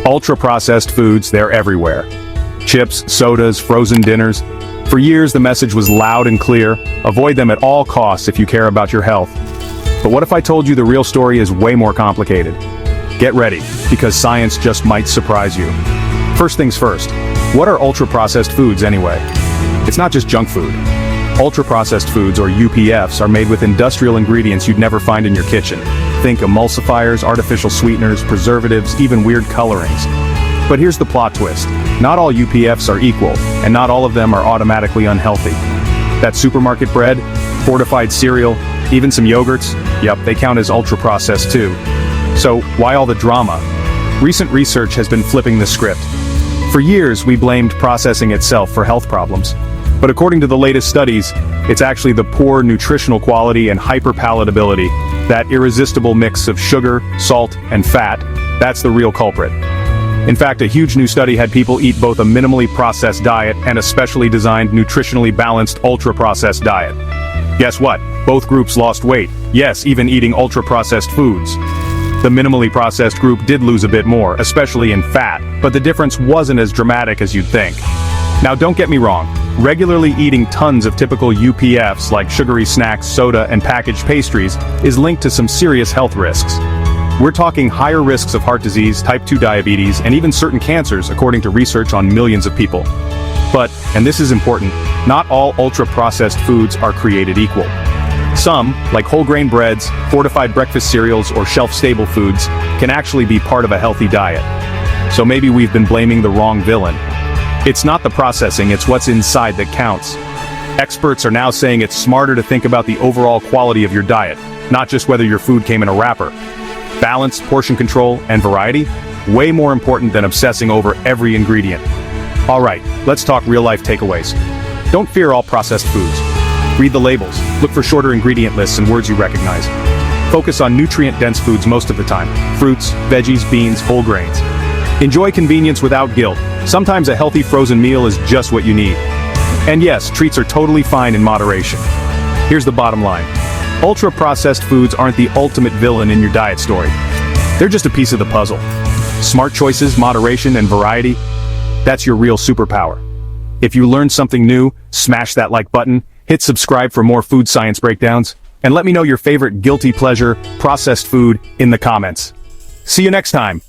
Ultra-processed foods, they're everywhere. Chips, sodas, frozen dinners. For years, the message was loud and clear: avoid them at all costs if you care about your health. But what if I told you the real story is way more complicated? Get ready, because science just might surprise you. First things first, what are ultra-processed foods anyway? It's not just junk food. Ultra-processed foods, or UPFs, are made with industrial ingredients you'd never find in your kitchen. Think emulsifiers, artificial sweeteners, preservatives, even weird colorings. But here's the plot twist. Not all UPFs are equal, and not all of them are automatically unhealthy. That supermarket bread, fortified cereal, even some yogurts, yep, they count as ultra-processed too. So, why all the drama? Recent research has been flipping the script. For years, we blamed processing itself for health problems. But according to the latest studies, it's actually the poor nutritional quality and hyperpalatability, that irresistible mix of sugar, salt, and fat, that's the real culprit. In fact, a huge new study had people eat both a minimally processed diet and a specially designed, nutritionally balanced, ultra-processed diet. Guess what? Both groups lost weight, yes, even eating ultra-processed foods. The minimally processed group did lose a bit more, especially in fat, but the difference wasn't as dramatic as you'd think. Now don't get me wrong, regularly eating tons of typical UPFs like sugary snacks, soda, and packaged pastries is linked to some serious health risks. We're talking higher risks of heart disease, type 2 diabetes, and even certain cancers, according to research on millions of people. But, and this is important, not all ultra-processed foods are created equal. Some, like whole grain breads, fortified breakfast cereals, or shelf-stable foods, can actually be part of a healthy diet. So maybe we've been blaming the wrong villain. It's not the processing, it's what's inside that counts. Experts are now saying it's smarter to think about the overall quality of your diet, not just whether your food came in a wrapper. Balance, portion control, and variety, way more important than obsessing over every ingredient. Alright, let's talk real-life takeaways. Don't fear all processed foods. Read the labels, look for shorter ingredient lists and words you recognize. Focus on nutrient-dense foods most of the time: fruits, veggies, beans, whole grains. Enjoy convenience without guilt. Sometimes a healthy frozen meal is just what you need. And yes, treats are totally fine in moderation. Here's the bottom line. Ultra-processed foods aren't the ultimate villain in your diet story. They're just a piece of the puzzle. Smart choices, moderation, and variety, that's your real superpower. If you learned something new, smash that like button, hit subscribe for more food science breakdowns, and let me know your favorite guilty pleasure, processed food, in the comments. See you next time.